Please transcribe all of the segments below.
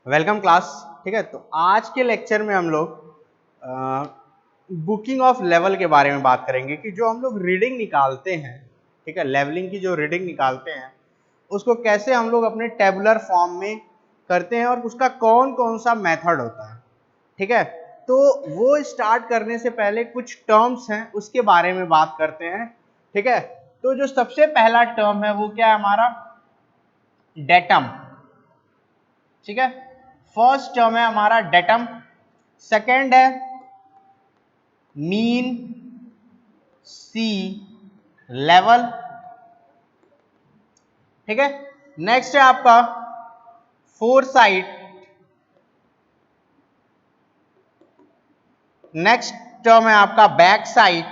Welcome class. ठीक है, तो आज के लेक्चर में हम लोग बुकिंग ऑफ लेवल के बारे में बात करेंगे कि जो हम लोग रीडिंग निकालते हैं, ठीक है, लेवलिंग की जो रीडिंग निकालते हैं उसको कैसे हम लोग अपने टेबुलर फॉर्म में करते हैं और उसका कौन कौन सा मेथड होता है। ठीक है, तो वो स्टार्ट करने से पहले कुछ टर्म्स हैं उसके बारे में बात करते हैं। ठीक है, तो जो सबसे पहला टर्म है वो क्या है हमारा, डेटम। ठीक है, फर्स्ट टर्म है हमारा डेटम। सेकेंड है मीन सी लेवल। ठीक है, नेक्स्ट है आपका फोरसाइट। नेक्स्ट टर्म है आपका बैक साइट।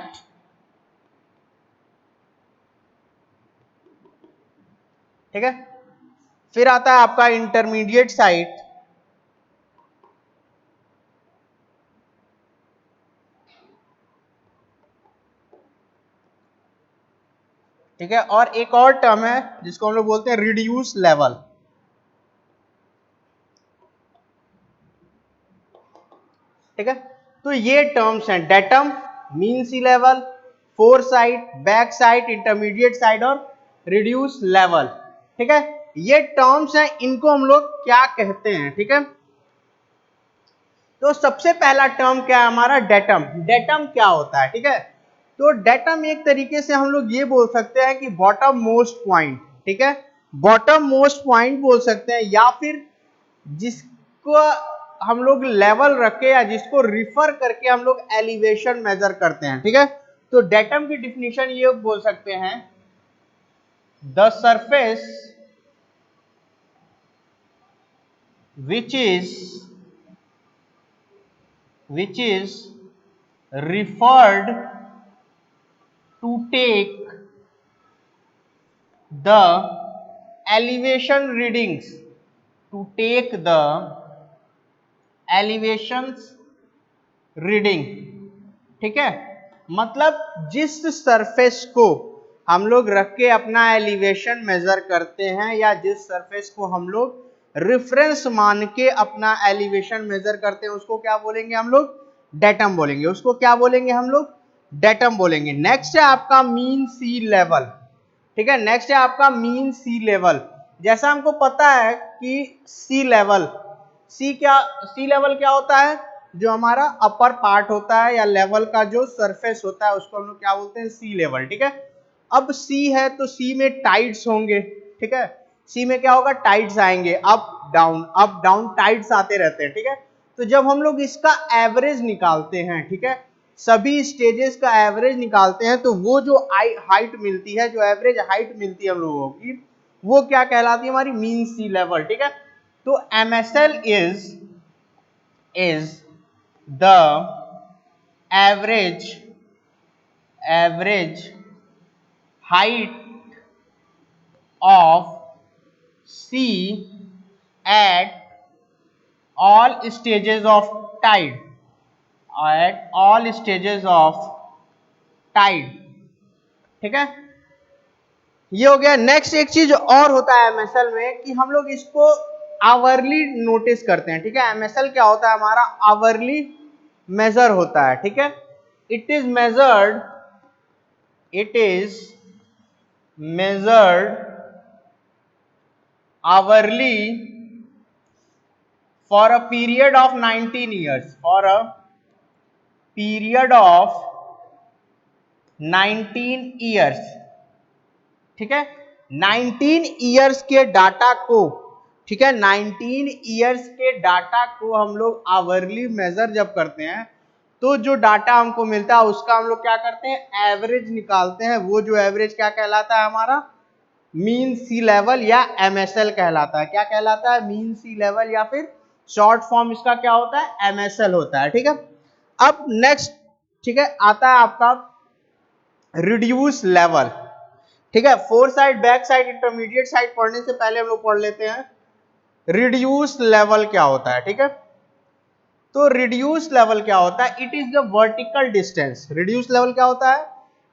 ठीक है, फिर आता है आपका इंटरमीडिएट साइट। ठीक है, और एक और टर्म है जिसको हम लोग बोलते हैं रिड्यूस लेवल। ठीक है, तो ये टर्म्स हैं datum, mean sea level, foresight, back sight, intermediate sight और रिड्यूस लेवल। ठीक है, ये टर्म्स हैं, इनको हम लोग क्या कहते हैं। ठीक है, तो सबसे पहला टर्म क्या है हमारा, डेटम। डेटम क्या होता है? ठीक है, तो डेटम एक तरीके से हम लोग ये बोल सकते हैं कि बॉटम मोस्ट पॉइंट। ठीक है, बॉटम मोस्ट पॉइंट बोल सकते हैं, या फिर जिसको हम लोग लेवल रख के या जिसको रिफर करके हम लोग एलिवेशन मेजर करते हैं। ठीक है, तो डेटम की डिफिनीशन ये बोल सकते हैं, the surface which is referred to take the elevation readings, to take the elevations reading। ठीक है, मतलब जिस सरफेस को हम लोग रख के अपना एलिवेशन मेजर करते हैं या जिस सरफेस को हम लोग रेफरेंस मान के अपना एलिवेशन मेजर करते हैं उसको क्या बोलेंगे हम लोग, डेटम बोलेंगे। उसको क्या बोलेंगे हम लोग, डेटम बोलेंगे। नेक्स्ट है आपका मीन सी लेवल। ठीक है, नेक्स्ट है आपका मीन सी लेवल। जैसा हमको पता है कि सी लेवल क्या होता है, जो हमारा अपर पार्ट होता है या लेवल का जो सरफेस होता है उसको हम लोग क्या बोलते हैं, सी लेवल। ठीक है, अब सी है तो सी में टाइड्स होंगे। ठीक है, सी में क्या होगा, टाइड्स आएंगे, अप डाउन टाइड्स आते रहते हैं। ठीक है, तो जब हम लोग इसका एवरेज निकालते हैं, ठीक है, सभी स्टेजेस का एवरेज निकालते हैं, तो वो जो हाइट मिलती है, जो एवरेज हाइट मिलती है हम लोगों की, वो क्या कहलाती है, हमारी मीन सी लेवल। ठीक है, तो MSL is the average height of sea at all stages of tide, ठीक है, ये हो गया। नेक्स्ट एक चीज और होता है MSL में कि हम लोग इसको आवरली नोटिस करते हैं। ठीक है, MSL क्या होता है हमारा, आवरली मेजर होता है। ठीक है, it is measured hourly for a period of 19 years, for a period of 19 years। ठीक है, 19 ईयर्स के डाटा को, ठीक है, 19 ईयर्स के डाटा को हम लोग आवरली मेजर जब करते हैं तो जो डाटा हमको मिलता है उसका हम लोग क्या करते हैं, एवरेज निकालते हैं। वो जो एवरेज क्या कहलाता है हमारा, मीन सी लेवल या MSL कहलाता है। क्या कहलाता है, मीन सी लेवल, या फिर शॉर्ट फॉर्म इसका क्या होता है, MSL होता है। ठीक है, अब नेक्स्ट, ठीक है, आता है आपका रिड्यूस लेवल। ठीक है, four side, back side, intermediate side पढ़ने से पहले हम लोग पढ़ लेते हैं रिड्यूस लेवल क्या होता है। ठीक है, तो रिड्यूस लेवल क्या होता है, it is the vertical distance. Reduce level क्या होता है,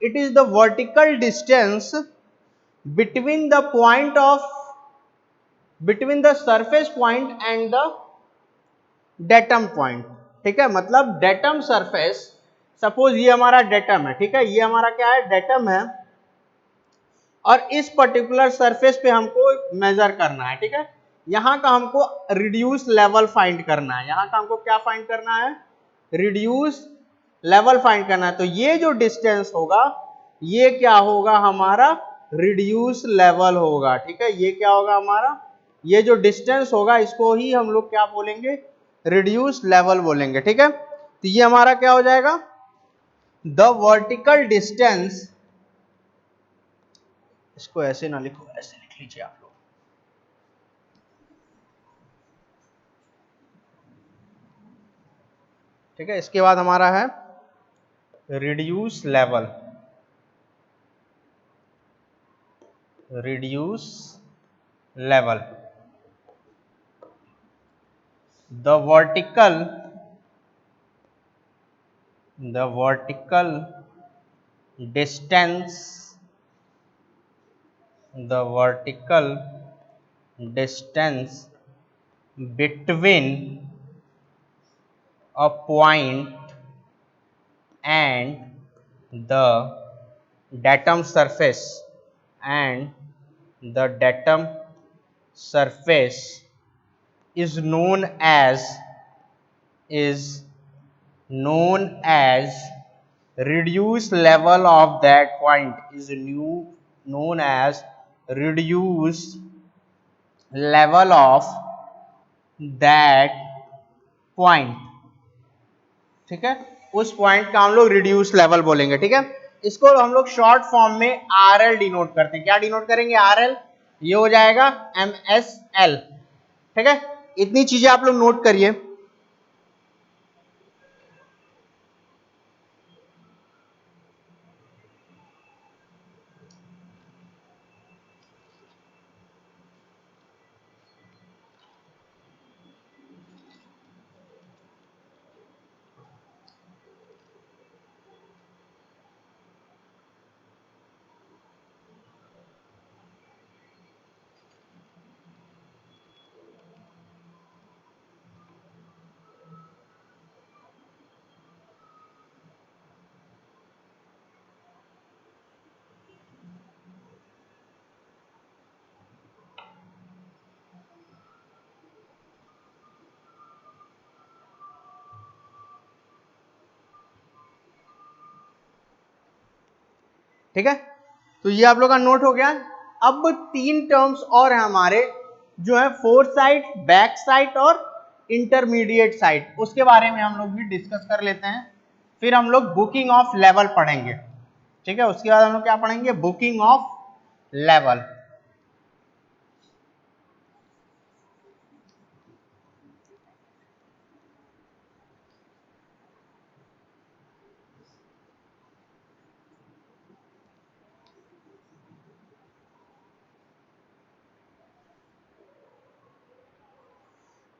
it is the vertical distance between the surface point and the datum point, ठीक है, मतलब डेटम सरफेस, सपोज ये हमारा डेटम है, ठीक है, ये हमारा क्या है, डेटम है, और इस पर्टिकुलर सरफेस पे हमको मेजर करना है, ठीक है, यहाँ का हमको रिड्यूस लेवल फाइंड करना है, यहाँ का हमको क्या फाइंड करना है, रिड्यूस लेवल फाइंड करना है। तो ये जो डिस्टेंस होगा ये क्या होगा, हमारा रिड्यूस लेवल होगा, ठीक है, ये क्या होगा हमारा, ये जो डिस्टेंस होगा इसको ही हम लोग क्या बोलेंगे, रिड्यूस लेवल बोलेंगे, ठीक है। तो ये हमारा क्या हो जाएगा, द वर्टिकल डिस्टेंस, इसको ऐसे ना लिखो, ऐसे लिख लीजिए आप लोग, ठीक है। इसके बाद हमारा है reduce level, reduce level, the vertical distance, the vertical distance between a point and the datum surface, and the datum surface is known as reduced level of that point, is known as reduced level of that point, ठीक है, उस point का हम लोग reduce level बोलेंगे, ठीक है। इसको हम लोग शॉर्ट फॉर्म में आरएल डिनोट करते हैं, क्या डिनोट करेंगे, आरएल, ये हो जाएगा एमएसएल, ठीक है। इतनी चीजें आप लोग नोट करिए। ठीक है, तो ये आप लोग का नोट हो गया। अब 3 टर्म्स और हैं हमारे, जो है फोर साइड, बैक साइड और इंटरमीडिएट साइड, उसके बारे में हम लोग भी डिस्कस कर लेते हैं। फिर हम लोग बुकिंग ऑफ लेवल पढ़ेंगे, ठीक है, उसके बाद हम लोग क्या पढ़ेंगे, बुकिंग ऑफ लेवल।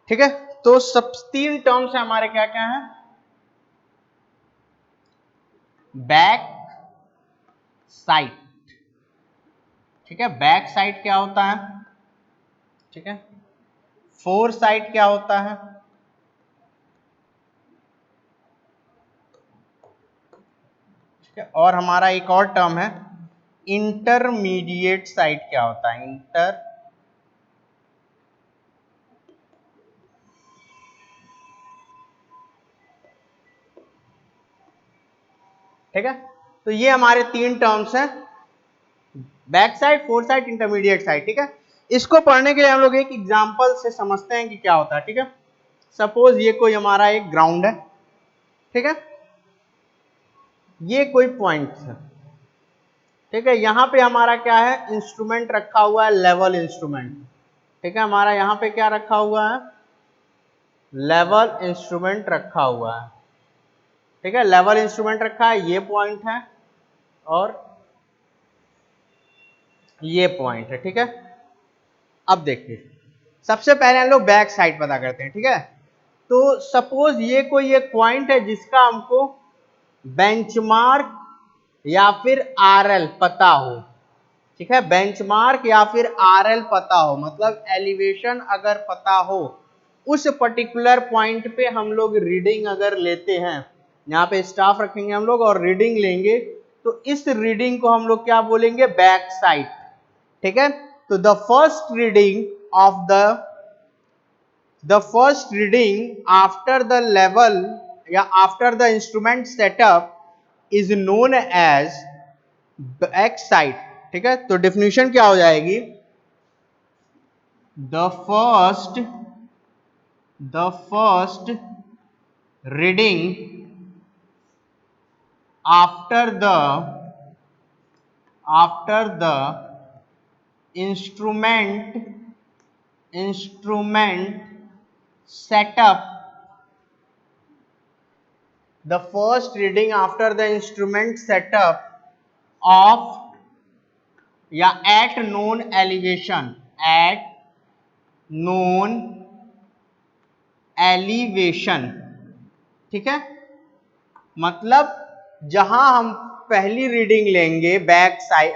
ठीक है, तो सब 3 टर्म्स है हमारे, क्या क्या है, बैक साइड, ठीक है, बैक साइड क्या होता है, ठीक है, फोर साइड क्या होता है, ठीक है, और हमारा एक और टर्म है इंटरमीडिएट साइड क्या होता है, ठीक है। तो ये हमारे 3 टर्म्स हैं, back side, four side, intermediate side, ठीक है। इसको पढ़ने के लिए हम लोग एक एग्जांपल से समझते हैं कि क्या होता है, ठीक है। सपोज ये कोई हमारा एक ग्राउंड है, ठीक है, ये कोई पॉइंट है, ठीक है, यहां पे हमारा क्या है, इंस्ट्रूमेंट रखा हुआ है, लेवल इंस्ट्रूमेंट, ठीक है, हमारा यहां पे क्या रखा हुआ है, लेवल इंस्ट्रूमेंट रखा हुआ है, ठीक है, लेवल इंस्ट्रूमेंट रखा है, ये पॉइंट है और ये पॉइंट है, ठीक है। अब देखिए, सबसे पहले हम लोग बैक साइड पता करते हैं, ठीक है। तो सपोज ये कोई एक पॉइंट है जिसका हमको बेंचमार्क या फिर आरएल पता हो, ठीक है, बेंचमार्क या फिर आरएल पता हो, मतलब एलिवेशन अगर पता हो उस पर्टिकुलर पॉइंट पे हम लोग रीडिंग अगर लेते हैं, यहाँ पे स्टाफ रखेंगे हम लोग और रीडिंग लेंगे, तो इस रीडिंग को हम लोग क्या बोलेंगे, बैक साइड। ठीक है, तो the first reading after the level या after the instrument setup is known as back side. ठीक है, तो डेफिनेशन क्या हो जाएगी, the first reading after the instrument setup, the first reading after the instrument setup of या at known elevation, ठीक है, मतलब जहां हम पहली रीडिंग लेंगे बैक साइड,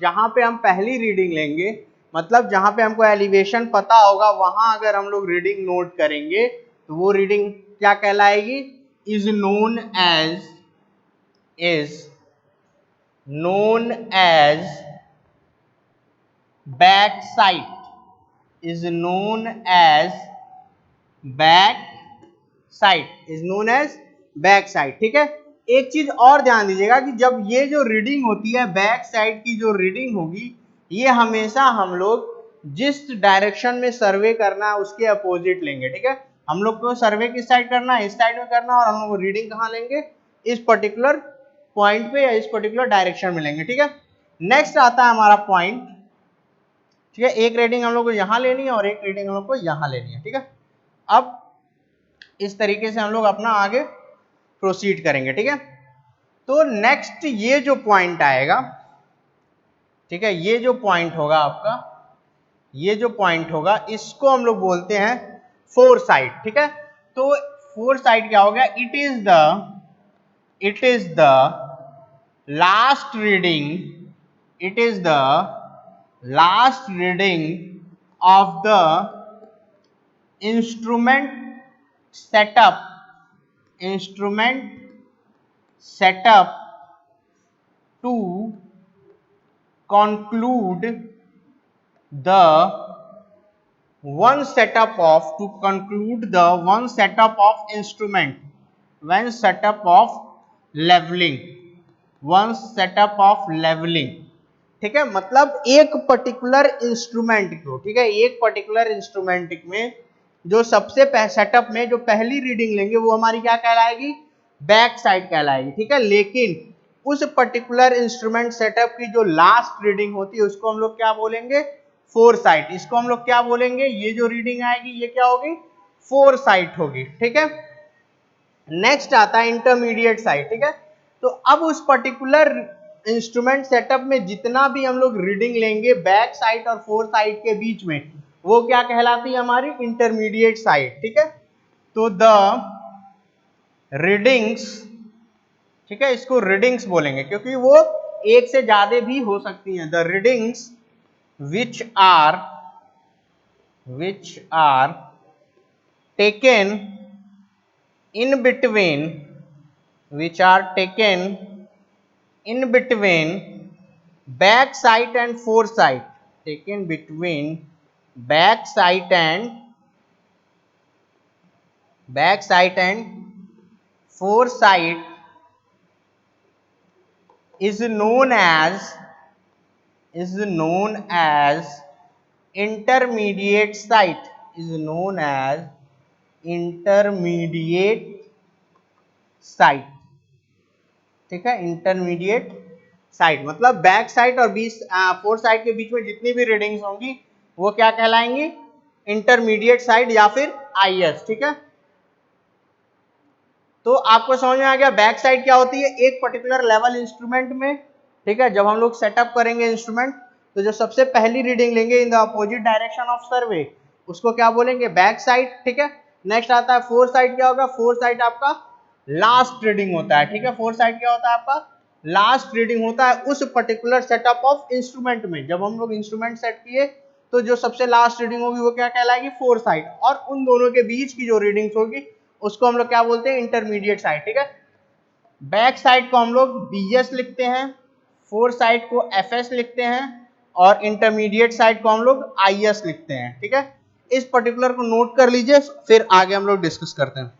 जहां पे हम पहली रीडिंग लेंगे, मतलब जहां पे हमको एलिवेशन पता होगा वहां अगर हम लोग रीडिंग नोट करेंगे तो वो रीडिंग क्या कहलाएगी, is known as back sight, is known as back side. ठीक है, एक चीज और ध्यान दीजिएगा कि जब ये जो रीडिंग होती है बैक साइड की जो रीडिंग होगी, ये हमेशा हम लोग जिस डायरेक्शन में सर्वे करना है उसके अपोजिट लेंगे। ठीक है, हम लोग को सर्वे किस साइड करना है, इस साइड में करना है, और हम लोग रीडिंग कहाँ लेंगे, इस पर्टिकुलर पॉइंट पे या इस पर्टिकुलर डायरेक्शन में लेंगे। ठीक है, नेक्स्ट आता है हमारा पॉइंट। ठीक है, एक रीडिंग हम लोग को यहाँ लेनी है और एक रीडिंग हम लोग को यहाँ लेनी है। ठीक है, अब इस तरीके से हम लोग अपना आगे प्रोसीड करेंगे। ठीक है, तो नेक्स्ट ये जो पॉइंट आएगा, ठीक है, ये जो पॉइंट होगा आपका, ये जो पॉइंट होगा इसको हम लोग बोलते हैं फोर साइड। ठीक है, तो फोर साइड क्या हो गया, it is the last reading of the instrument setup to conclude the one setup of instrument, one setup of leveling। ठीक है, मतलब एक पर्टिकुलर इंस्ट्रूमेंट को, ठीक है, एक पर्टिकुलर इंस्ट्रूमेंट में जो सबसे सेटअप में जो पहली रीडिंग लेंगे वो हमारी क्या कहलाएगी, बैक साइड कहलाएगी। ठीक है, लेकिन उस पर्टिकुलर इंस्ट्रूमेंट सेटअप की जो लास्ट रीडिंग होती है उसको हम लोग क्या बोलेंगे, फोर साइड। इसको हम लोग क्या बोलेंगे, ये जो रीडिंग आएगी ये क्या होगी, फोर साइड होगी। ठीक है, नेक्स्ट आता है इंटरमीडिएट साइड। ठीक है, तो अब उस पर्टिकुलर इंस्ट्रूमेंट सेटअप में जितना भी हम लोग रीडिंग लेंगे बैक साइड और फोर साइड के बीच में, वो क्या कहलाती है, हमारी इंटरमीडिएट साइड। ठीक है, तो द रीडिंग्स, ठीक है, इसको रीडिंग्स बोलेंगे क्योंकि वो एक से ज्यादा भी हो सकती हैं। The readings which are taken in between back side and foresight, taken between back side and foresight is known as intermediate site, ठीक है, इंटरमीडिएट साइड मतलब बैक साइड और फोर साइड के बीच में जितनी भी रीडिंग्स होंगी वो क्या कहलाएंगी, इंटरमीडिएट साइड या फिर आईएस। ठीक है, तो आपको समझ में आ गया बैक साइड क्या होती है, एक पर्टिकुलर लेवल इंस्ट्रूमेंट में। ठीक है, जब हम लोग सेटअप करेंगे इंस्ट्रूमेंट तो जो सबसे पहली रीडिंग लेंगे in the opposite direction of सर्वे उसको क्या बोलेंगे, बैक साइड। ठीक है, नेक्स्ट आता है फोर साइड। क्या होगा, फोर साइड आपका लास्ट रीडिंग होता है। ठीक है, फोर साइड क्या होता है, आपका लास्ट रीडिंग होता है उस पर्टिकुलर सेटअप ऑफ इंस्ट्रूमेंट में। जब हम लोग इंस्ट्रूमेंट सेट किए तो जो सबसे लास्ट रीडिंग होगी वो क्या कहलाएगी, फोर साइड, और उन दोनों के बीच की जो रीडिंग्स होगी उसको हम लोग क्या बोलते हैं, इंटरमीडिएट साइड। ठीक है, बैक साइड को हम लोग BS लिखते हैं, फोर साइड को FS लिखते हैं, और इंटरमीडिएट साइड को हम लोग IS लिखते हैं। ठीक है, इस पर्टिकुलर को नोट कर लीजिए, फिर आगे हम लोग डिस्कस करते हैं।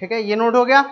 ठीक है, ये नोट हो गया।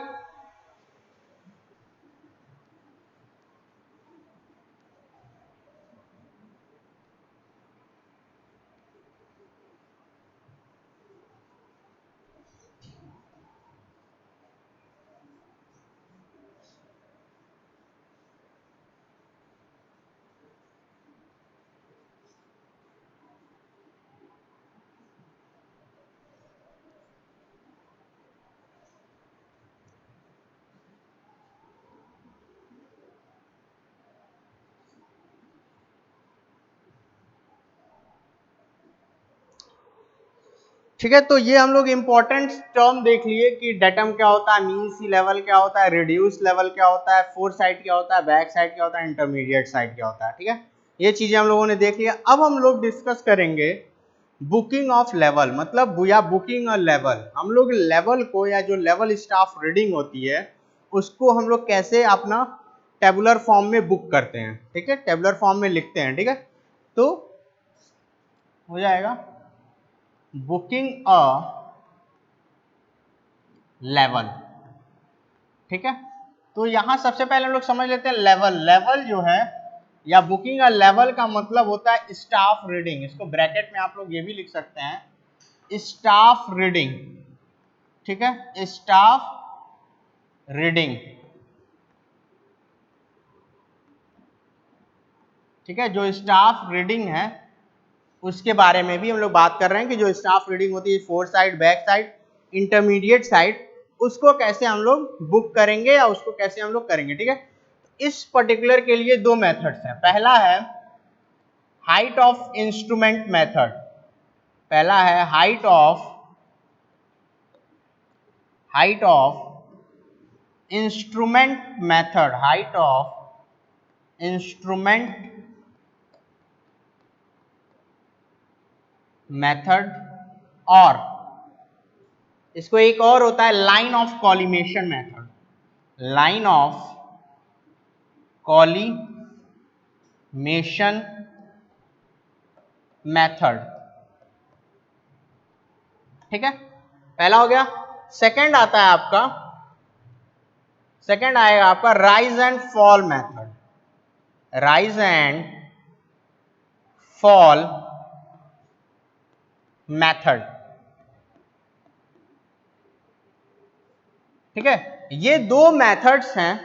ठीक है, तो ये हम लोग इंपॉर्टेंट टर्म देख लिए कि डेटम क्या होता है, मीन सी लेवल क्या होता है, रिड्यूस लेवल क्या होता है, फोर साइड क्या होता है, बैक साइड क्या होता है, इंटरमीडिएट साइड क्या होता है। ठीक है, ये चीजें हम लोगों ने देख लिया। अब हम लोग डिस्कस करेंगे बुकिंग ऑफ लेवल, मतलब या बुकिंग अ लेवल। हम लोग लेवल को, या जो लेवल स्टाफ रीडिंग होती है उसको हम लोग कैसे अपना टेबुलर फॉर्म में बुक करते हैं। ठीक है, टेबुलर फॉर्म में लिखते हैं। ठीक है, तो हो जाएगा बुकिंग अ लेवल। ठीक है, तो यहां सबसे पहले हम लोग समझ लेते हैं लेवल। लेवल जो है, या बुकिंग अ लेवल का मतलब होता है स्टाफ रीडिंग। इसको ब्रैकेट में आप लोग ये भी लिख सकते हैं, स्टाफ रीडिंग। ठीक है, स्टाफ रीडिंग। ठीक है, जो स्टाफ रीडिंग है उसके बारे में भी हम लोग बात कर रहे हैं कि जो स्टाफ रीडिंग होती है, four side, back side, intermediate side, उसको कैसे हम लोग बुक करेंगे या उसको कैसे हम लोग करेंगे। ठीक है, इस पर्टिकुलर के लिए दो मेथड्स हैं। पहला है हाइट ऑफ इंस्ट्रूमेंट मेथड। पहला है height of instrument method, height of instrument method, और इसको एक और होता है line of collimation method, line of collimation method. ठीक है, पहला हो गया। सेकंड आता है आपका, सेकंड आएगा आपका rise and fall method, rise and fall method. ठीक है, ये दो मेथड्स हैं।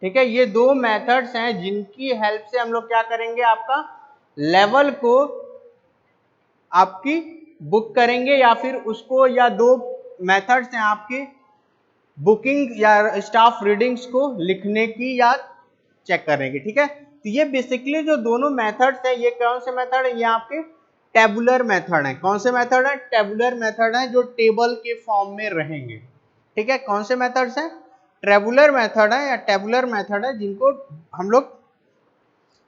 ठीक है, ये दो मेथड्स हैं जिनकी हेल्प से हम लोग क्या करेंगे, आपका लेवल को आपकी बुक करेंगे, या फिर उसको, या दो मेथड्स हैं आपकी बुकिंग या स्टाफ रीडिंग्स को लिखने की या चेक करने की। ठीक है, तो ये बेसिकली जो दोनों मेथड्स हैं, ये कौन से मेथड है, ये आपके टेबुलर मेथड है। कौन से मेथड है, टेबुलर मेथड है, जो टेबल के फॉर्म में रहेंगे। ठीक है, कौन से मेथड्स हैं, ट्रेबुलर मेथड है या टेबुलर मेथड है, जिनको हम लोग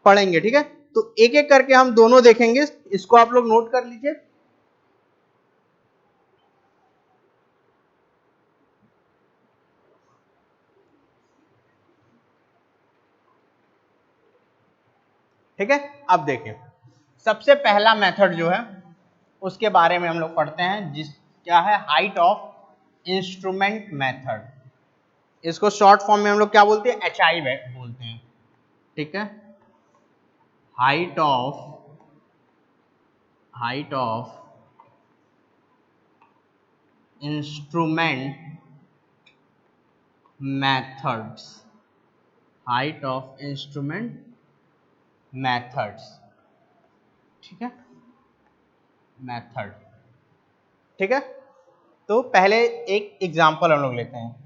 पढ़ेंगे। ठीक है, तो एक एक करके हम दोनों देखेंगे, इसको आप लोग नोट कर लीजिए। ठीक है, अब देखिए सबसे पहला मेथड जो है उसके बारे में हम लोग पढ़ते हैं, जिस क्या है, हाइट ऑफ इंस्ट्रूमेंट मेथड। इसको शॉर्ट फॉर्म में हम लोग क्या बोलते हैं, HI बोलते हैं। ठीक है, height of instrument methods, height of instrument methods. ठीक है, मेथड। ठीक है, तो पहले एक एग्जांपल हम लोग लेते हैं।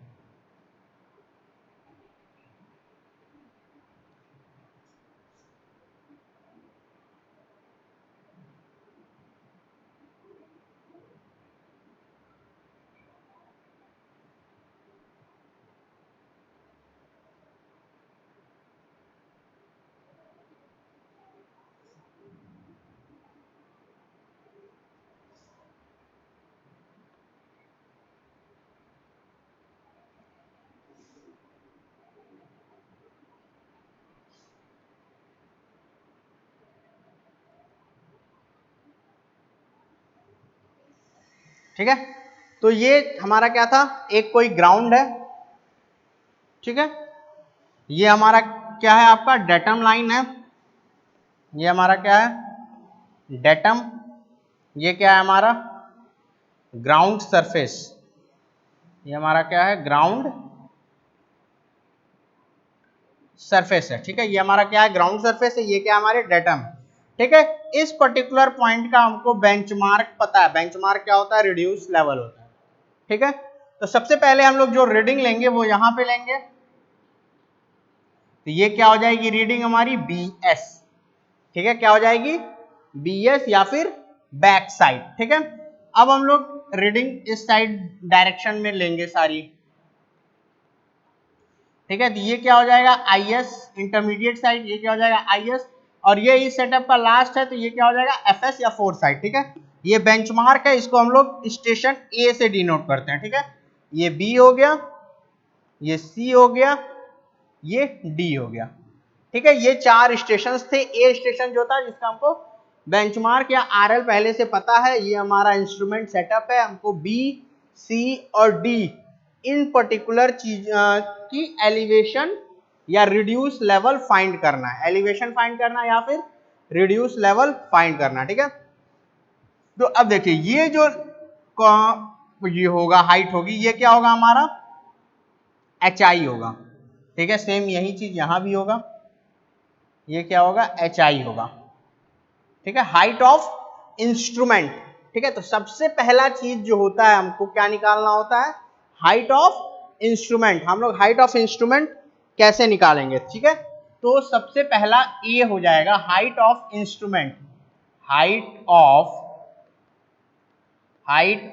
ठीक है, तो ये हमारा क्या था, एक कोई ग्राउंड है। ठीक है, ये हमारा क्या है, आपका डेटम लाइन है। ये हमारा क्या है, डेटम। ये क्या है हमारा, ग्राउंड सरफेस। ये हमारा क्या है, ग्राउंड सरफेस है। ठीक है, ये हमारा क्या है, ग्राउंड सरफेस है। ये क्या है, हमारे डेटम। ठीक है, इस पर्टिकुलर पॉइंट का हमको बेंचमार्क पता है। बेंचमार्क क्या होता है, रिड्यूस लेवल होता है। ठीक है, तो सबसे पहले हम लोग जो रीडिंग लेंगे वो यहां पे लेंगे। तो ये क्या हो जाएगी, रीडिंग हमारी BS। ठीक है, क्या हो जाएगी, BS या फिर बैक साइड। ठीक है, अब हम लोग रीडिंग इस साइड डायरेक्शन में लेंगे सारी। ठीक है, तो ये क्या हो जाएगा, IS इंटरमीडिएट साइड। ये क्या हो जाएगा, IS। और ये इस सेटअप का लास्ट है, तो ये क्या हो जाएगा, FS या 4 साइड। ठीक है, ये बेंचमार्क है, इसको हम लोग स्टेशन A से डिनोट करते हैं। ठीक है, ये B हो गया, ये C हो गया, ये D हो गया। ठीक है, ये 4 स्टेशन थे। A स्टेशन जो था जिसका हमको बेंचमार्क या RL पहले से पता है, ये हमारा इंस्ट्रूमेंट सेटअप है। हमको B, C और D इन पर्टिकुलर चीज की एलिवेशन या रिड्यूस लेवल फाइंड करना है। एलिवेशन फाइंड करना या फिर रिड्यूस लेवल फाइंड करना। ठीक है, तो अब देखिए ये जो ये होगा, हाइट होगी, ये क्या होगा हमारा, HI होगा। ठीक है, सेम यही चीज यहां भी होगा, ये क्या होगा, HI होगा। ठीक है, हाइट ऑफ इंस्ट्रूमेंट। ठीक है, तो सबसे पहला चीज जो होता है हमको क्या निकालना होता है, हाइट ऑफ इंस्ट्रूमेंट। हम लोग हाइट ऑफ इंस्ट्रूमेंट कैसे निकालेंगे। ठीक है, तो सबसे पहला ए हो जाएगा, height of instrument. Height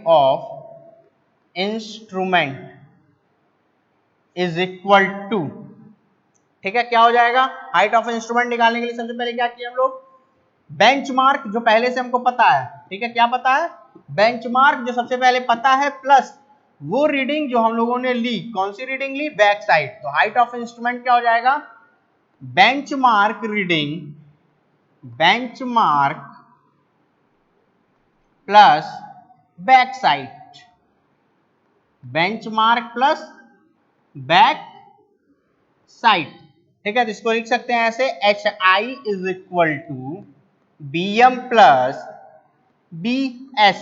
of instrument is equal to. ठीक है, क्या हो जाएगा, हाइट ऑफ इंस्ट्रूमेंट निकालने के लिए सबसे पहले क्या किया हम लोग, बेंचमार्क जो पहले से हमको पता है। ठीक है, क्या पता है, बेंचमार्क जो सबसे पहले पता है, प्लस वो रीडिंग जो हम लोगों ने ली, कौन सी रीडिंग ली, बैक साइड। तो हाइट ऑफ इंस्ट्रूमेंट क्या हो जाएगा, benchmark reading, benchmark plus back side, benchmark plus back side. ठीक है, तो इसको लिख सकते हैं ऐसे, HI is equal to BM plus BS,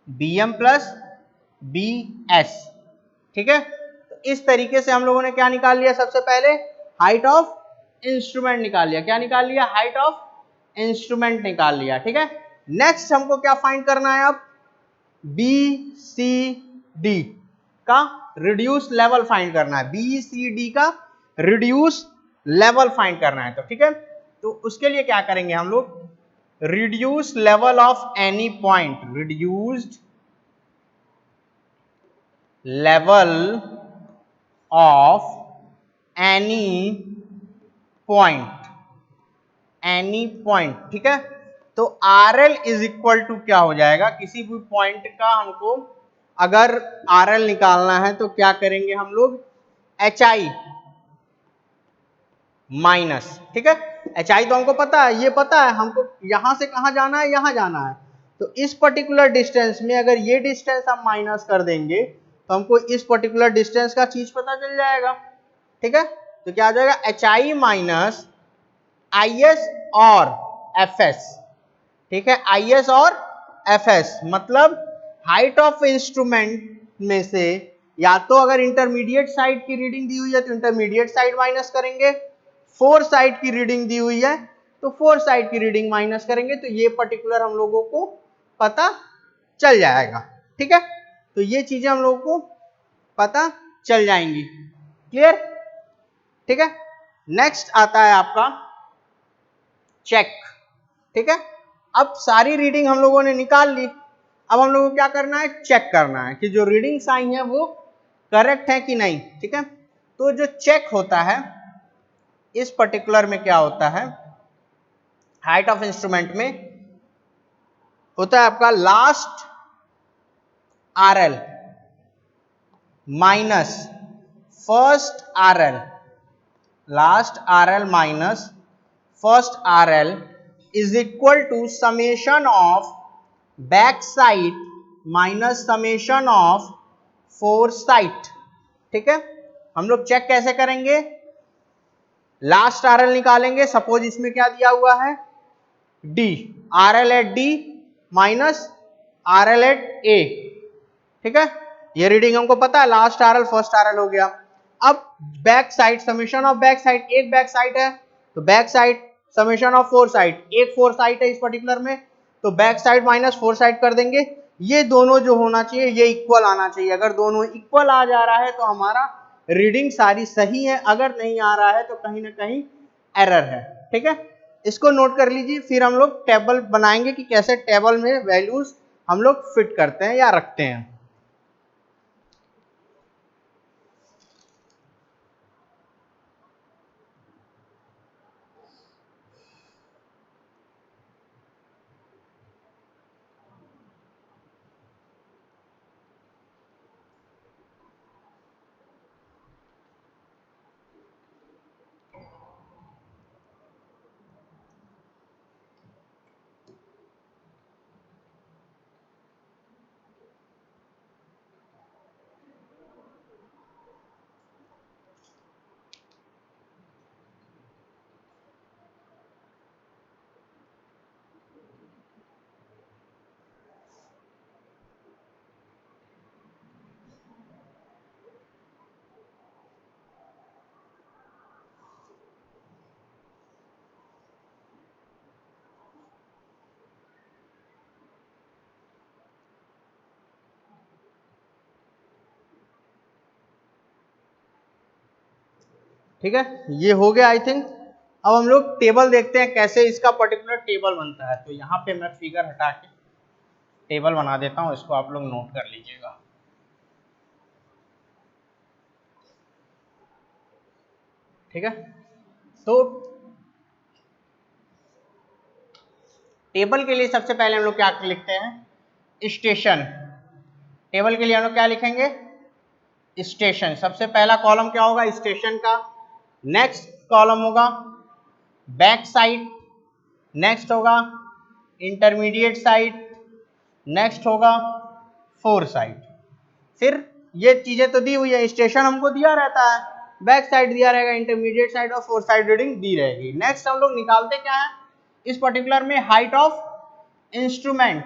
BM plus BS। ठीक है, तो इस तरीके से हम लोगों ने क्या निकाल लिया, सबसे पहले हाइट ऑफ इंस्ट्रूमेंट निकाल लिया। क्या निकाल लिया, हाइट ऑफ इंस्ट्रूमेंट निकाल लिया। ठीक है, नेक्स्ट हमको क्या फाइंड करना है, अब BCD का रिड्यूस लेवल फाइंड करना है। BCD का रिड्यूस लेवल फाइंड करना है। तो ठीक है, तो उसके लिए क्या करेंगे हम लोग, reduce level of any point, reduced level of any point, ठीक है। तो R L is equal to क्या हो जाएगा, किसी भी पॉइंट का हमको अगर आर एल निकालना है तो क्या करेंगे हम लोग, एच आई माइनस, ठीक है। एच आई तो हमको पता है, ये पता है हमको यहां से कहां जाना है, यहां जाना है। तो इस पर्टिकुलर डिस्टेंस में अगर ये डिस्टेंस हम माइनस कर देंगे तो हमको इस पर्टिकुलर डिस्टेंस का चीज पता चल जाएगा, ठीक है। तो क्या आ जाएगा, H I minus I S और एफ एस, ठीक है। आई एस और एफ एस मतलब हाइट ऑफ इंस्ट्रूमेंट में से या तो अगर इंटरमीडिएट साइड की रीडिंग दी हुई है तो इंटरमीडिएट साइड माइनस करेंगे, फोर साइड की रीडिंग दी हुई है तो फोर साइड की रीडिंग माइनस करेंगे, तो ये पर्टिकुलर हम लोगों को पता चल जाएगा, ठीक है। तो ये चीजें हम लोगों को पता चल जाएंगी, क्लियर, ठीक है। नेक्स्ट आता है आपका चेक, ठीक है। अब सारी रीडिंग हम लोगों ने निकाल ली, अब हम लोगों को क्या करना है, चेक करना है कि जो रीडिंग्स आई हैं वो करेक्ट है कि नहीं, ठीक है। तो जो चेक होता है इस पर्टिकुलर में क्या होता है, हाइट ऑफ इंस्ट्रूमेंट में होता है आपका last R L minus first R L, last R L minus first R L is equal to summation of back side minus summation of fore sight, ठीक है। हम लोग चेक कैसे करेंगे, लास्ट आर एल निकालेंगे, सपोज इसमें क्या दिया हुआ है, D, R L at D minus R L at A, ठीक है। ये रीडिंग हमको पता है, last R L first R L हो गया। अब back side, summation of back side, एक बैक साइड है तो back side summation of fore side, एक फोर साइड है इस पर्टिकुलर में तो back side minus four side कर देंगे। ये दोनों जो होना चाहिए ये इक्वल आना चाहिए, अगर दोनों इक्वल आ जा रहा है तो हमारा रीडिंग सारी सही है, अगर नहीं आ रहा है तो कहीं ना कहीं एरर है, ठीक है। इसको नोट कर लीजिए, फिर हम लोग टेबल बनाएंगे कि कैसे टेबल में वैल्यूज हम लोग फिट करते हैं या रखते हैं। ठीक है, ये हो गया आई थिंक। अब हम लोग टेबल देखते हैं कैसे इसका पर्टिकुलर टेबल बनता है। तो यहाँ पे मैं फिगर हटा के टेबल बना देता हूँ, इसको आप लोग नोट कर लीजिएगा। ठीक है, तो टेबल के लिए सबसे पहले हम लोग क्या लिखते हैं, स्टेशन। टेबल के लिए हम लोग क्या लिखेंगे, स्टेशन। सबसे पहला कॉलम क्या होगा, स्टेशन का। नेक्स्ट कॉलम होगा बैक साइड, नेक्स्ट होगा इंटरमीडिएट साइड, नेक्स्ट होगा फोर साइड। फिर ये चीजें तो दी हुई है, स्टेशन हमको दिया रहता है, बैक साइड दिया रहेगा, इंटरमीडिएट साइड और फोर साइड रीडिंग दी रहेगी। नेक्स्ट हम लोग निकालते क्या है इस पर्टिकुलर में, हाइट ऑफ इंस्ट्रूमेंट।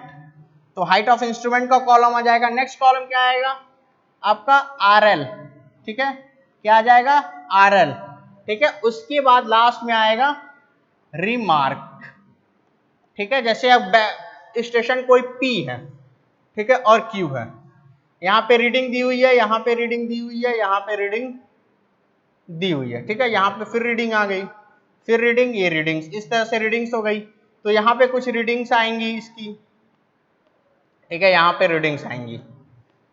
तो हाइट ऑफ इंस्ट्रूमेंट का कॉलम आ जाएगा। नेक्स्ट कॉलम क्या आएगा आपका, आर एल, ठीक है, क्या आ जाएगा आर एल, ठीक है। उसके बाद लास्ट में आएगा रिमार्क, ठीक है। जैसे अब स्टेशन कोई पी है, ठीक है, और क्यू है, यहाँ पे रीडिंग दी हुई है, यहाँ पे रीडिंग दी हुई है, यहाँ पे रीडिंग दी हुई है, ठीक है। यहाँ पे फिर रीडिंग आ गई, फिर रीडिंग, ये रीडिंग्स, इस तरह से रीडिंग्स हो गई। तो यहाँ पे कुछ रीडिंग्स आएंगी इसकी, ठीक है, यहाँ पे रीडिंग्स आएंगी,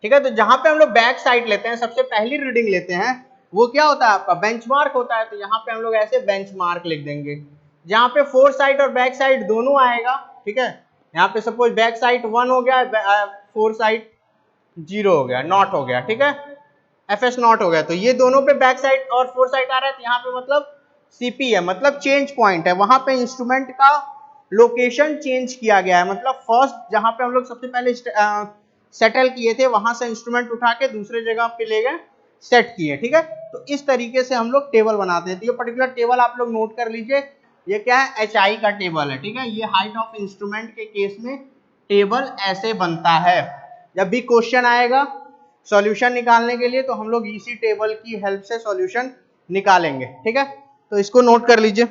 ठीक है। तो जहां पे हम लोग बैक साइड लेते हैं, सबसे पहली रीडिंग लेते हैं वो क्या होता है आपका बेंचमार्क होता है। तो यहाँ पे हम लोग ऐसे बेंचमार्क लिख देंगे, जहाँ पे फोर साइड और बैक साइड दोनों आएगा, ठीक है। यहाँ पे सपोज बैक साइड 1 हो गया, फोर साइड 0 हो गया, नॉट हो गया, ठीक है, एफ एस नॉट हो गया। तो ये दोनों पे बैक साइड और फोर साइड आ रहा है, तो यहाँ पे मतलब सीपी है, मतलब चेंज पॉइंट है, वहां पे इंस्ट्रूमेंट का लोकेशन चेंज किया गया है। मतलब फर्स्ट जहां पे हम लोग सबसे पहले सेटल किए थे, वहां से इंस्ट्रूमेंट उठा के दूसरे जगह पे ले गए, सेट किए, ठीक है। तो इस तरीके से हम लोग टेबल बनाते हैं। तो ये पर्टिकुलर टेबल आप लोग नोट कर लीजिए, ये क्या है, एचआई का टेबल है, ठीक है। ये हाइट ऑफ इंस्ट्रूमेंट के केस में टेबल ऐसे बनता है। जब भी क्वेश्चन आएगा सॉल्यूशन निकालने के लिए, तो हम लोग इसी टेबल की हेल्प से सॉल्यूशन निकालेंगे, ठीक है। तो इसको नोट कर लीजिए।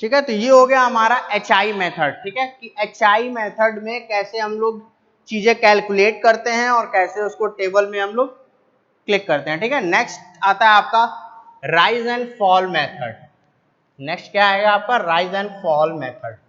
ठीक है, तो ये हो गया हमारा एचआई मेथड, ठीक है, कि एचआई मेथड में कैसे हम लोग चीजें कैलकुलेट करते हैं और कैसे उसको टेबल में हम लोग क्लिक करते हैं, ठीक है। नेक्स्ट आता है आपका rise and fall method. Next क्या आएगा आपका, राइज एंड फॉल मेथड।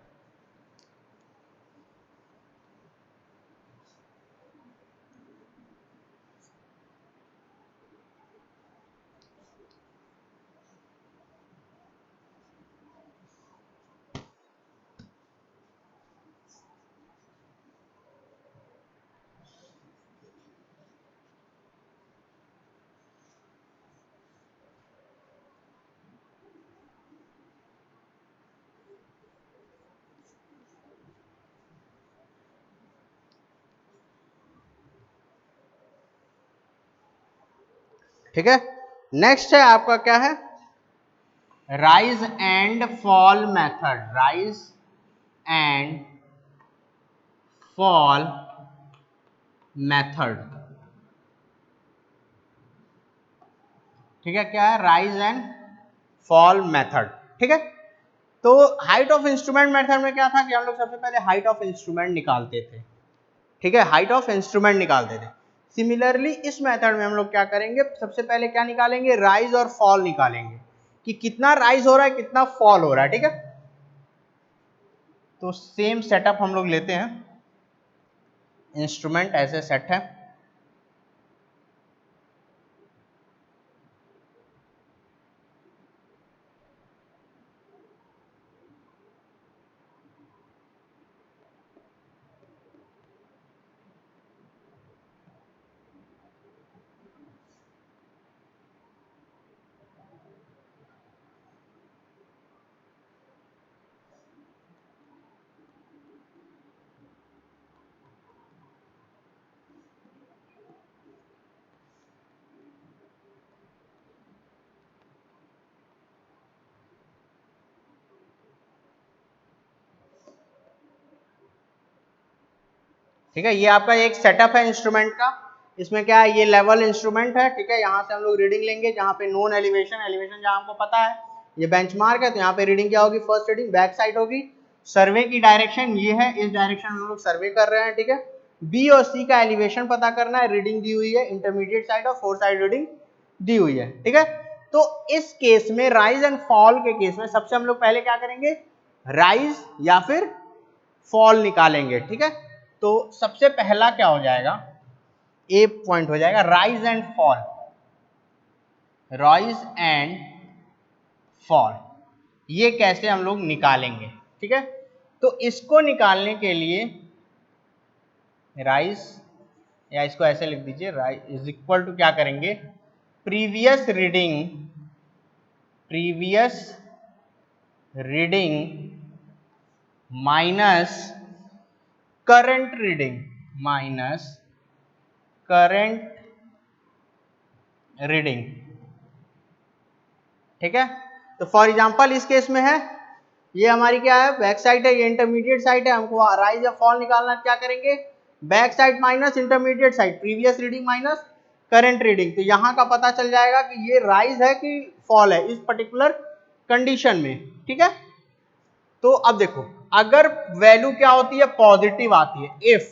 ठीक है, नेक्स्ट है आपका क्या है, rise and fall method. Rise and fall method, ठीक है, क्या है, राइज एंड फॉल मेथड, ठीक है। तो हाइट ऑफ इंस्ट्रूमेंट मेथड में क्या था कि हम लोग सबसे पहले हाइट ऑफ इंस्ट्रूमेंट निकालते थे, ठीक है, हाइट ऑफ इंस्ट्रूमेंट निकालते थे। सिमिलरली इस मेथड में हम लोग क्या करेंगे, सबसे पहले क्या निकालेंगे, राइज और फॉल निकालेंगे, कि कितना राइज हो रहा है कितना फॉल हो रहा है, ठीक है। तो सेम सेटअप हम लोग लेते हैं, इंस्ट्रूमेंट ऐसे सेट है, ठीक है। ये आपका एक सेटअप है इंस्ट्रूमेंट का। इसमें क्या है, ये लेवल इंस्ट्रूमेंट है, ठीक है। यहाँ से हम लोग रीडिंग लेंगे, जहाँ पे नोन एलिवेशन, एलिवेशन जहाँ हमको पता है, ये बेंचमार्क है, तो यहाँ पे रीडिंग क्या होगी, फर्स्ट रीडिंग बैक साइड होगी। सर्वे की डायरेक्शन ये है, इस डायरेक्शन में हम लोग सर्वे कर रहे हैं, ठीक है। बी और सी का एलिवेशन पता करना है, रीडिंग दी हुई है, इंटरमीडिएट साइड और फोर साइड रीडिंग दी हुई है, ठीक है। तो इस केस में राइज एंड फॉल के केस में सबसे हम लोग पहले क्या करेंगे, राइज या फिर फॉल निकालेंगे, ठीक है। तो सबसे पहला क्या हो जाएगा, ए पॉइंट हो जाएगा rise and fall, rise and fall. ये कैसे हम लोग निकालेंगे, ठीक है। तो इसको निकालने के लिए राइज, या इसको ऐसे लिख दीजिए, राइज इज इक्वल टू क्या करेंगे, previous reading, previous reading minus current reading, minus current reading. ठीक है, तो फॉर एग्जांपल इस केस में है, ये हमारी क्या है, बैक साइड है, ये इंटरमीडिएट साइड है, हमको राइज या फॉल निकालना है, क्या करेंगे, back side minus intermediate side, previous reading minus current reading. तो यहां का पता चल जाएगा कि ये राइज है कि फॉल है इस पर्टिकुलर कंडीशन में। ठीक है, तो अब देखो, अगर वैल्यू क्या होती है, पॉजिटिव आती है, इफ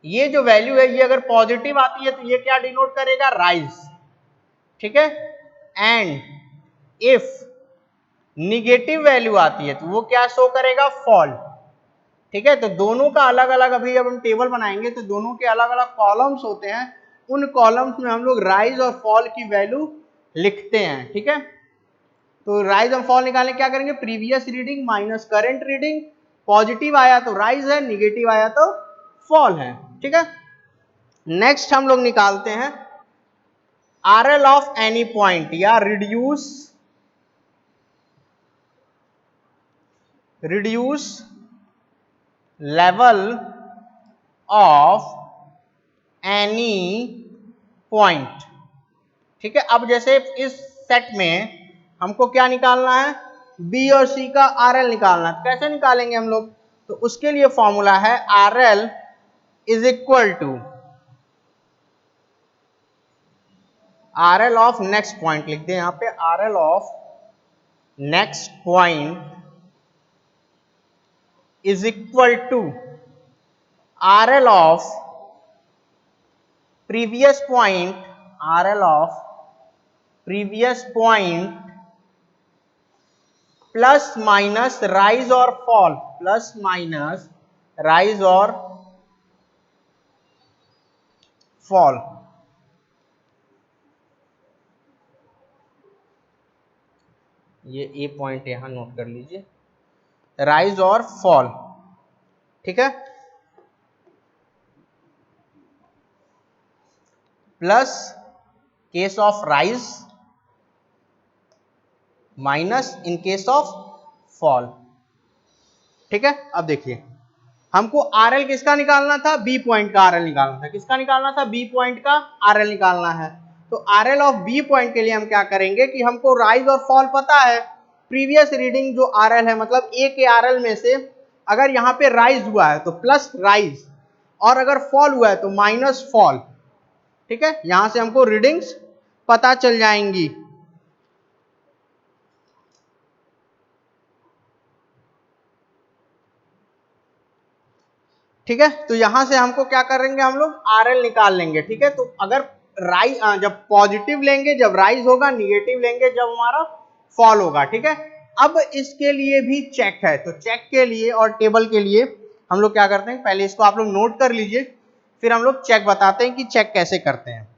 ये जो वैल्यू है ये अगर पॉजिटिव आती है तो ये क्या डिनोट करेगा, राइज। ठीक है, एंड इफ निगेटिव वैल्यू आती है तो वो क्या शो करेगा, फॉल। ठीक है, तो दोनों का अलग अलग, अभी जब हम टेबल बनाएंगे तो दोनों के अलग अलग कॉलम्स होते हैं, उन कॉलम्स में हम लोग राइज और फॉल की वैल्यू लिखते हैं। ठीक है, तो राइज और फॉल निकालने क्या करेंगे, previous reading minus current reading, positive आया तो राइज है, निगेटिव आया तो फॉल है। ठीक है, नेक्स्ट हम लोग निकालते हैं RL ऑफ एनी पॉइंट या reduce level of any point. ठीक है, अब जैसे इस सेट में हमको क्या निकालना है, बी और सी का RL निकालना है। कैसे निकालेंगे हम लोग, तो उसके लिए फॉर्मूला है RL is equal to RL of next point, लिख दें यहां पे RL of next point is equal to RL of previous point, RL of previous point plus minus rise और फॉल, प्लस माइनस राइज और fall. ये A point यहां note कर लीजिए, राइज और फॉल। ठीक है, plus case of rise minus in case of fall. ठीक है, अब देखिए हमको RL किसका निकालना था, बी पॉइंट का RL निकालना था। किसका निकालना था, बी पॉइंट का RL निकालना है। तो RL ऑफ बी पॉइंट के लिए हम क्या करेंगे कि हमको राइज और फॉल पता है, प्रीवियस रीडिंग जो RL है, मतलब ए के RL में से अगर यहाँ पे राइज हुआ है तो प्लस राइज, और अगर फॉल हुआ है तो माइनस फॉल। ठीक है, यहां से हमको रीडिंग्स पता चल जाएंगी। ठीक है, तो यहां से हमको क्या करेंगे, हम लोग RL निकाल लेंगे। ठीक है, तो अगर राइज जब पॉजिटिव लेंगे जब राइज होगा, निगेटिव लेंगे जब हमारा फॉल होगा। ठीक है, अब इसके लिए भी चेक है, तो चेक के लिए और टेबल के लिए हम लोग क्या करते हैं, पहले इसको आप लोग नोट कर लीजिए, फिर हम लोग चेक बताते हैं कि चेक कैसे करते हैं।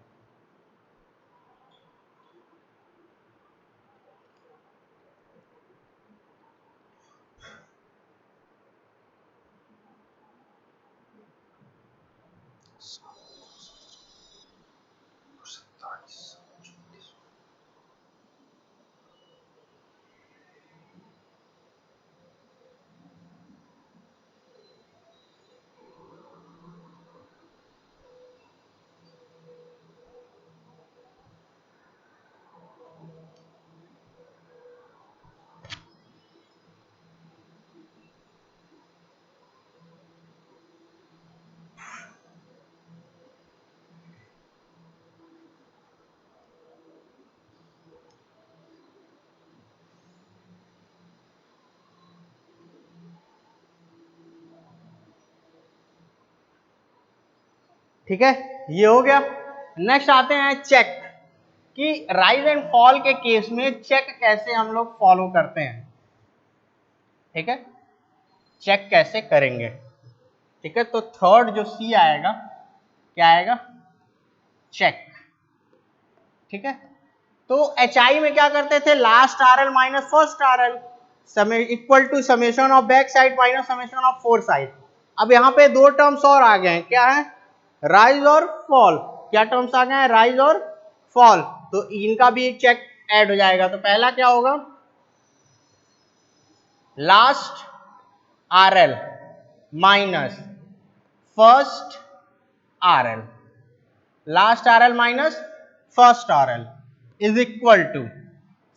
ठीक है, ये हो गया। नेक्स्ट आते हैं चेक, कि राइज एंड फॉल के केस में चेक कैसे हम लोग फॉलो करते हैं। ठीक है, चेक कैसे करेंगे। ठीक है, तो थर्ड जो सी आएगा, क्या आएगा, चेक। ठीक है, तो HI में क्या करते थे, last RL minus first RL equal to summation of back side minus summation of fore side. अब यहाँ पे दो टर्म्स और आ गए हैं, क्या है, राइज और फॉल। क्या टर्म्स आ गए हैं, राइज और फॉल, तो इनका भी चेक ऐड हो जाएगा। तो पहला क्या होगा, last RL minus first RL, last RL minus first RL is equal to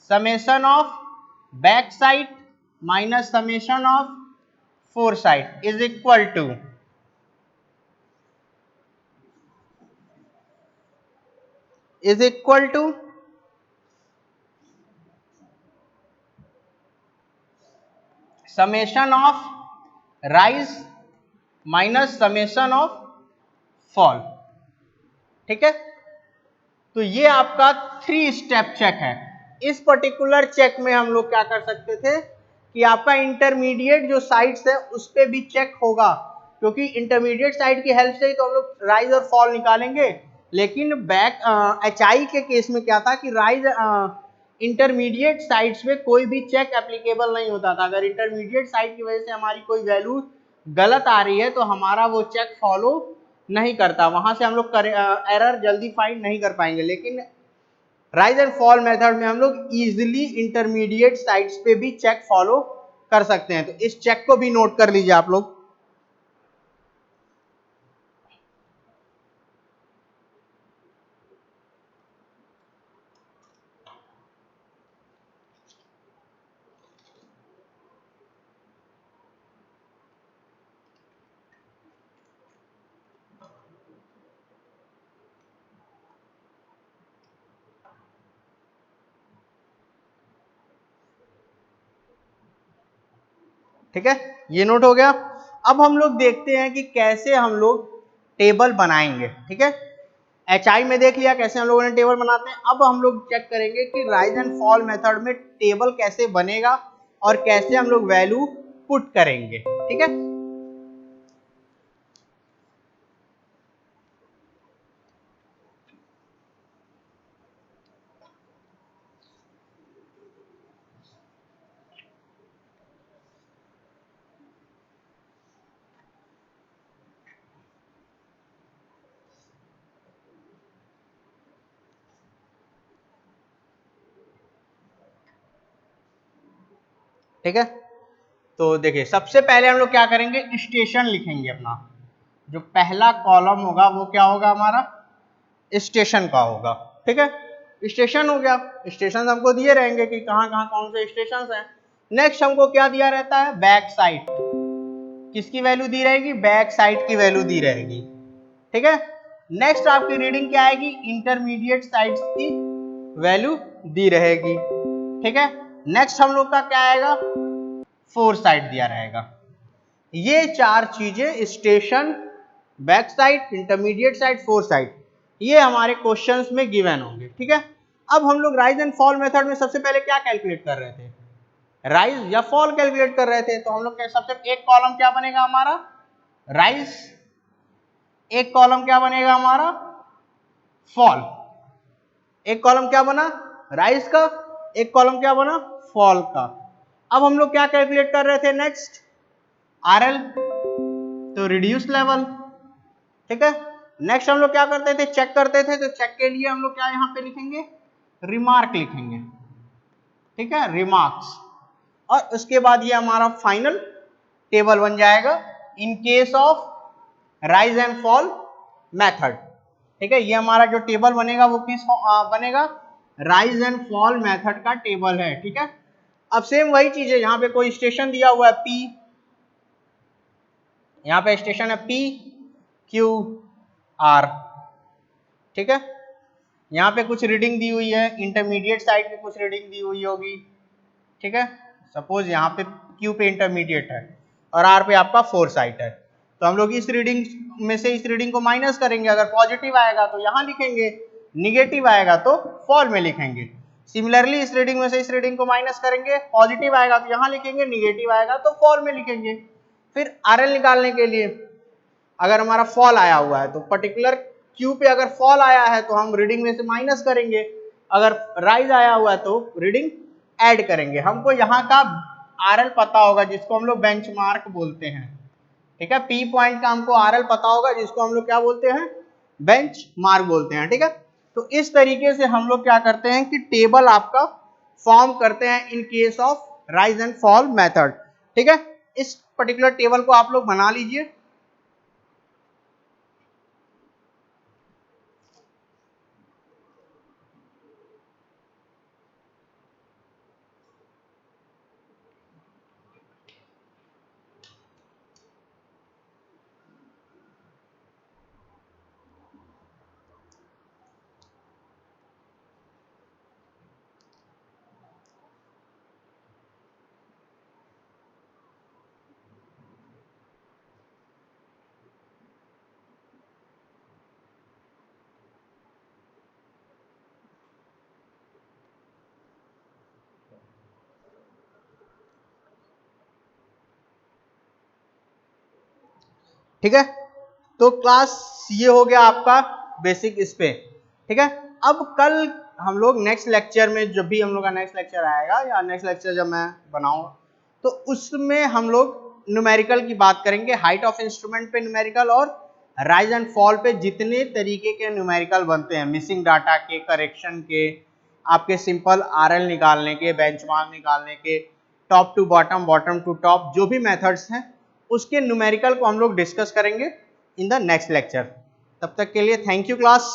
summation of back side minus summation of fore side is equal to summation of rise minus summation of fall. ठीक है, तो ये आपका 3 step check है। इस particular check में हम लोग क्या कर सकते थे कि आपका इंटरमीडिएट जो साइड्स है उस पे भी चेक होगा, क्योंकि इंटरमीडिएट साइड की हेल्प से ही तो हम लोग राइज और फॉल निकालेंगे। लेकिन बैक HI के केस में क्या था कि राइज इंटरमीडिएट साइड्स में कोई भी चेक एप्लीकेबल नहीं होता था। अगर इंटरमीडिएट साइड की वजह से हमारी कोई वैल्यू गलत आ रही है तो हमारा वो चेक फॉलो नहीं करता, वहां से हम लोग एरर जल्दी फाइंड नहीं कर पाएंगे। लेकिन राइज एंड फॉल मेथड में हम लोग इजीली इंटरमीडिएट साइड्स पे भी चेक फॉलो कर सकते हैं। तो इस चेक को भी नोट कर लीजिए आप लोग। ठीक है, ये नोट हो गया। अब हम लोग देखते हैं कि कैसे हम लोग टेबल बनाएंगे। ठीक है, HI में देख लिया कैसे हम लोगों ने टेबल बनाते हैं। अब हम लोग चेक करेंगे कि राइज एंड फॉल मेथड में टेबल कैसे बनेगा और कैसे हम लोग वैल्यू पुट करेंगे। ठीक है, ठीक है, तो देखिए सबसे पहले हम लोग क्या करेंगे, स्टेशन लिखेंगे। अपना जो पहला कॉलम होगा वो क्या होगा, हमारा स्टेशन का होगा। ठीक है, स्टेशन हो गया। स्टेशन हमको दिए रहेंगे कि कहाँ कहाँ कौन से स्टेशन हैं। नेक्स्ट हमको क्या दिया रहता है, बैक साइड। किसकी वैल्यू दी रहेगी, बैक साइड की वैल्यू दी रहेगी। ठीक है, नेक्स्ट आपकी रीडिंग क्या आएगी, इंटरमीडिएट साइड्स की वैल्यू दी रहेगी। ठीक है, नेक्स्ट हम लोग का क्या आएगा, फोर साइड दिया रहेगा। ये चार चीजें, station, back side, intermediate side, four side, ये हमारे क्वेश्चंस में गिवन होंगे। ठीक है, अब हम लोग राइज एंड फॉल मेथड में सबसे पहले क्या कैलकुलेट कर रहे थे, राइज या फॉल कैलकुलेट कर रहे थे। तो हम लोग सबसे एक कॉलम क्या बनेगा हमारा, राइज, एक कॉलम क्या बनेगा हमारा, फॉल। एक कॉलम क्या बना, राइज का, एक कॉलम क्या बना, फॉल का। अब हम लोग क्या कैलकुलेट कर रहे थे, नेक्स्ट RL, तो रिड्यूस लेवल। ठीक है, नेक्स्ट हम लोग क्या करते थे, चेक करते थे। तो चेक के लिए हम लोग क्या यहाँ पे लिखेंगे, रिमार्क लिखेंगे। ठीक है, रिमार्क्स। और उसके बाद ये हमारा फाइनल टेबल बन जाएगा in case of rise and fall method. ठीक है, ये हमारा जो टेबल बनेगा वो किस बनेगा, राइज एंड फॉल मेथड का टेबल है। ठीक है, अब सेम वही चीज है, यहाँ पे कोई स्टेशन दिया हुआ है P, यहाँ पे स्टेशन है PQR। ठीक है, यहाँ पे कुछ रीडिंग दी हुई है, इंटरमीडिएट साइड पे कुछ रीडिंग दी हुई होगी। ठीक है, सपोज यहाँ पे Q पे इंटरमीडिएट है और R पे आपका फोर साइड है। तो हम लोग इस रीडिंग में से इस रीडिंग को माइनस करेंगे। अगर पॉजिटिव आएगा तो यहाँ लिखेंगे, निगेटिव आएगा तो फॉल में लिखेंगे। सिमिलरली इस रीडिंग में से इस रीडिंग को माइनस करेंगे, पॉजिटिव आएगा तो यहाँ लिखेंगे, निगेटिव आएगा तो फॉल में लिखेंगे। फिर RL निकालने के लिए अगर हमारा फॉल आया हुआ है तो पर्टिकुलर Q पे अगर फॉल आया है तो हम रीडिंग में से माइनस करेंगे, अगर राइज आया हुआ है तो रीडिंग ऐड करेंगे। हमको यहाँ का RL पता होगा जिसको हम लोग बेंचमार्क बोलते हैं। ठीक है, P पॉइंट का हमको RL पता होगा जिसको हम लोग क्या बोलते हैं, बेंचमार्क बोलते हैं। ठीक है, तो इस तरीके से हम लोग क्या करते हैं कि टेबल आपका फॉर्म करते हैं in case of rise and fall method. ठीक है, इस पर्टिकुलर टेबल को आप लोग बना लीजिए। ठीक है, तो क्लास ये हो गया आपका बेसिक इस पे। ठीक है, अब कल हम लोग नेक्स्ट लेक्चर में, जब भी हम लोग का नेक्स्ट लेक्चर आएगा या नेक्स्ट लेक्चर जब मैं बनाऊंगा, तो उसमें हम लोग न्यूमेरिकल की बात करेंगे, हाइट ऑफ इंस्ट्रूमेंट पे न्यूमेरिकल और राइज एंड फॉल पे जितने तरीके के न्यूमेरिकल बनते हैं, मिसिंग डाटा के, करेक्शन के, आपके सिंपल आरएल निकालने के, बेंचमार्क निकालने के, top to bottom, bottom to top, जो भी मेथड्स हैं उसके न्यूमेरिकल को हम लोग डिस्कस करेंगे इन द नेक्स्ट लेक्चर। तब तक के लिए थैंक यू क्लास।